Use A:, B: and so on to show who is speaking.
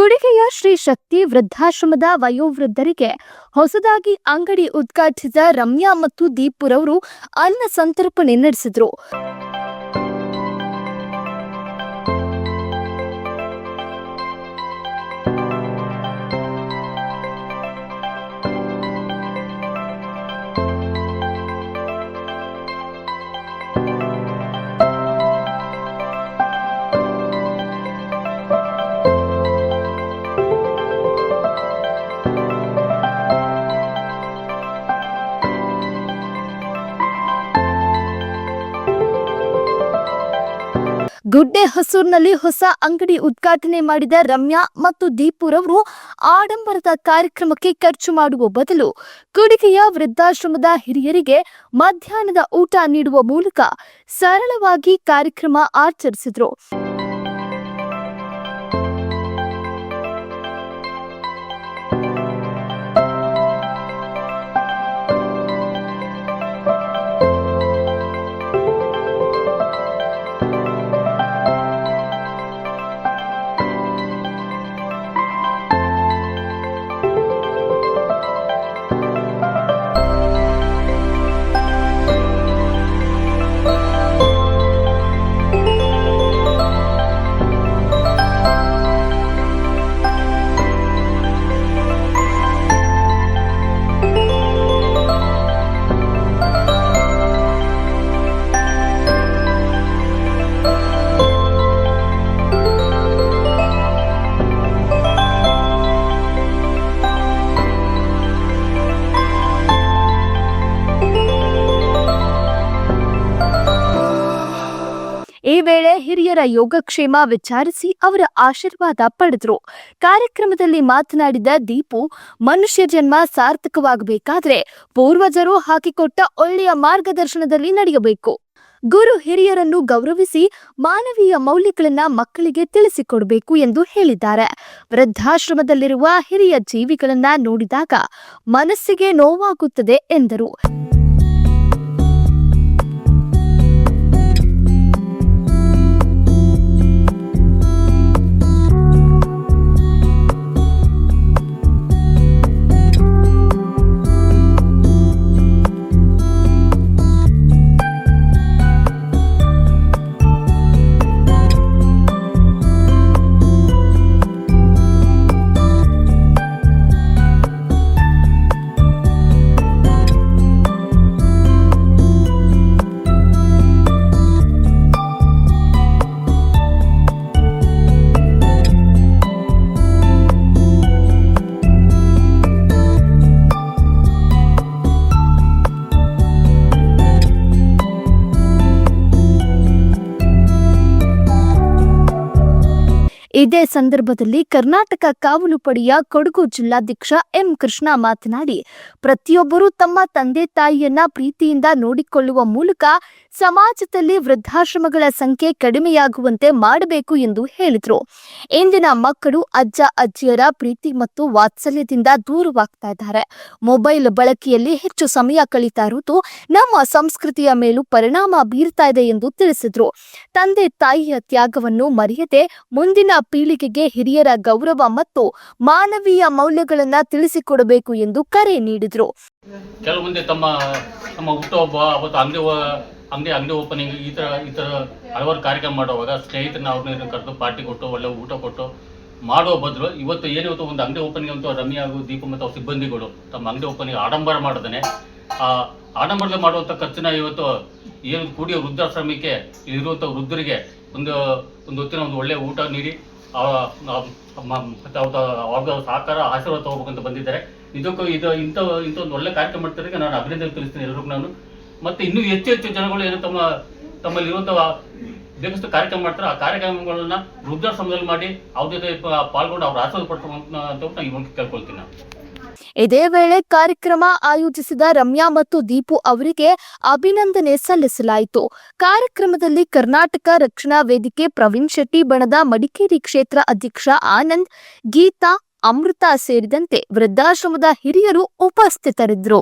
A: ಕುಡಿಗೆಯ ಶ್ರೀ ಶಕ್ತಿ ವೃದ್ಧಾಶ್ರಮದ ವಯೋವೃದ್ಧರಿಗೆ ಹೊಸದಾಗಿ ಅಂಗಡಿ ಉದ್ಘಾಟಿಸಿದ ರಮ್ಯಾ ಮತ್ತು ದೀಪುರವರು ಅನ್ನ ಸಂತರ್ಪಣೆ ನಡೆಸಿದರು. ಗುಡ್ಡೆ ಹೊಸೂರಿನಲ್ಲಿ ಹೊಸ ಅಂಗಡಿ ಉದ್ಘಾಟನೆ ಮಾಡಿದ ರಮ್ಯಾ ಮತ್ತು ದೀಪುರವರು ಆಡಂಬರದ ಕಾರ್ಯಕ್ರಮಕ್ಕೆ ಖರ್ಚು ಮಾಡುವ ಬದಲು ಕುಡಿಗೆಯ ವೃದ್ಧಾಶ್ರಮದ ಹಿರಿಯರಿಗೆ ಮಧ್ಯಾಹ್ನದ ಊಟ ನೀಡುವ ಮೂಲಕ ಸರಳವಾಗಿ ಕಾರ್ಯಕ್ರಮ ಆಚರಿಸಿದರು. ಈ ವೇಳೆ ಹಿರಿಯರ ಯೋಗಕ್ಷೇಮ ವಿಚಾರಿಸಿ ಅವರ ಆಶೀರ್ವಾದ ಪಡೆದರು. ಕಾರ್ಯಕ್ರಮದಲ್ಲಿ ಮಾತನಾಡಿದ ದೀಪು, ಮನುಷ್ಯ ಜನ್ಮ ಸಾರ್ಥಕವಾಗಬೇಕಾದ್ರೆ ಪೂರ್ವಜರು ಹಾಕಿಕೊಟ್ಟ ಒಳ್ಳೆಯ ಮಾರ್ಗದರ್ಶನದಲ್ಲಿ ನಡೆಯಬೇಕು. ಗುರು ಹಿರಿಯರನ್ನು ಗೌರವಿಸಿ ಮಾನವೀಯ ಮೌಲ್ಯಗಳನ್ನ ಮಕ್ಕಳಿಗೆ ತಿಳಿಸಿಕೊಡಬೇಕು ಎಂದು ಹೇಳಿದ್ದಾರೆ. ವೃದ್ಧಾಶ್ರಮದಲ್ಲಿರುವ ಹಿರಿಯ ಜೀವಿಗಳನ್ನ ನೋಡಿದಾಗ ಮನಸ್ಸಿಗೆ ನೋವಾಗುತ್ತದೆ ಎಂದರು. ಇದೇ ಸಂದರ್ಭದಲ್ಲಿ ಕರ್ನಾಟಕ ಕಾವಲು ಪಡೆಯ ಕೊಡಗು ಜಿಲ್ಲಾಧ್ಯಕ್ಷ ಎಂ ಕೃಷ್ಣ ಮಾತನಾಡಿ, ಪ್ರತಿಯೊಬ್ಬರೂ ತಮ್ಮ ತಂದೆ ತಾಯಿಯನ್ನ ಪ್ರೀತಿಯಿಂದ ನೋಡಿಕೊಳ್ಳುವ ಮೂಲಕ ಸಮಾಜದಲ್ಲಿ ವೃದ್ಧಾಶ್ರಮಗಳ ಸಂಖ್ಯೆ ಕಡಿಮೆಯಾಗುವಂತೆ ಮಾಡಬೇಕು ಎಂದು ಹೇಳಿದರು. ಇಂದಿನ ಮಕ್ಕಳು ಅಜ್ಜ ಅಜ್ಜಿಯರ ಪ್ರೀತಿ ಮತ್ತು ವಾತ್ಸಲ್ಯದಿಂದ ದೂರವಾಗ್ತಾ ಇದ್ದಾರೆ. ಮೊಬೈಲ್ ಬಳಕೆಯಲ್ಲಿ ಹೆಚ್ಚು ಸಮಯ ಕಳೀತಾ ಇರುವುದು ನಮ್ಮ ಸಂಸ್ಕೃತಿಯ ಮೇಲೂ ಪರಿಣಾಮ ಬೀರ್ತಾ ಇದೆ ಎಂದು ತಿಳಿಸಿದರು. ತಂದೆ ತಾಯಿಯ ತ್ಯಾಗವನ್ನು ಮರೆಯದೆ ಮುಂದಿನ ಪೀಳಿಗೆಗೆ ಹಿರಿಯರ ಗೌರವ ಮತ್ತು ಮಾನವೀಯ ಮೌಲ್ಯಗಳನ್ನ ತಿಳಿಸಿಕೊಡಬೇಕು ಎಂದು ಕರೆ ನೀಡಿದರು.
B: ಕೆಲವು ಮಂದಿ ತಮ್ಮ ಹುಟ್ಟುಹಬ್ಬ ಅವತ್ತು ಅಂಗಡಿ ಓಪನಿಂಗ್ ಈ ತರ ಹಲವಾರು ಕಾರ್ಯಕ್ರಮ ಮಾಡುವಾಗ ಸ್ನೇಹಿತರನ್ನ ಅವ್ರನ್ನ ಕರೆದು ಪಾರ್ಟಿ ಕೊಟ್ಟು ಒಳ್ಳೆ ಊಟ ಕೊಟ್ಟು ಮಾಡುವ ಬದಲು ಇವತ್ತು ಒಂದು ಅಂಗಡಿ ಓಪನಿಂಗ್ ಅಂತೂ ರಮ್ಯಾ ಹಾಗೂ ದೀಪ ಮತ್ತು ಅವ್ರ ಸಿಬ್ಬಂದಿಗಳು ತಮ್ಮ ಅಂಗಡಿ ಓಪನಿಂಗ್ ಆಡಂಬರ ಮಾಡದೇನೆ ಆ ಆಡಂಬರದಲ್ಲಿ ಮಾಡುವಂಥ ಖರ್ಚನ್ನ ಇವತ್ತು ಏನು ಕೂಡಿಯ ವೃದ್ಧಾಶ್ರಮಕ್ಕೆ ಇರುವಂಥ ವೃದ್ಧರಿಗೆ ಒಂದು ಹೊತ್ತಿನ ಒಂದು ಒಳ್ಳೆಯ ಊಟ ನೀಡಿ ಅವ್ರ ಸಹಕಾರ ಆಶೀರ್ವಾದ ತಗೋಬೇಕಂತ ಬಂದಿದ್ದಾರೆ. ಇದಕ್ಕೂ ಇಂಥ ಒಂದು ಒಳ್ಳೆ ಕಾರ್ಯಕ್ರಮ ಮಾಡ್ತಾರೆ. ನಾನು ಅಭಿನಂದನೆ ತಿಳಿಸ್ತೀನಿ ಎಲ್ಲರಿಗೂ. ನಾನು ಮತ್ತೆ ಇನ್ನೂ ಹೆಚ್ಚು ಜನಗಳು ಏನು ತಮ್ಮಲ್ಲಿರುವಂಥ ಬೇಕಷ್ಟು ಕಾರ್ಯಕ್ರಮ ಮಾಡ್ತಾರೆ. ಆ ಕಾರ್ಯಕ್ರಮಗಳನ್ನ ವೃದ್ಧಾಶ್ರಮದಲ್ಲಿ ಮಾಡಿ ಅವ್ರ ಜೊತೆ ಪಾಲ್ಗೊಂಡು ಅವ್ರ ಆಶೀರ್ವಾದ ಪಡ್ಸೋಂತ ನಾನು ಈ ಮೂಲಕ ಕೇಳ್ಕೊಳ್ತೀನಿ ನಾನು.
A: ಇದೇ ವೇಳೆ ಕಾರ್ಯಕ್ರಮ ಆಯೋಜಿಸಿದ ರಮ್ಯಾ ಮತ್ತು ದೀಪು ಅವರಿಗೆ ಅಭಿನಂದನೆ ಸಲ್ಲಿಸಲಾಯಿತು. ಕಾರ್ಯಕ್ರಮದಲ್ಲಿ ಕರ್ನಾಟಕ ರಕ್ಷಣಾ ವೇದಿಕೆ ಪ್ರವೀಣ್ ಶೆಟ್ಟಿ, ಬಣದ ಮಡಿಕೇರಿ ಕ್ಷೇತ್ರ ಅಧ್ಯಕ್ಷ ಆನಂದ್, ಗೀತಾ, ಅಮೃತ ಸೇರಿದಂತೆ ವೃದ್ಧಾಶ್ರಮದ ಹಿರಿಯರು ಉಪಸ್ಥಿತರಿದ್ದರು.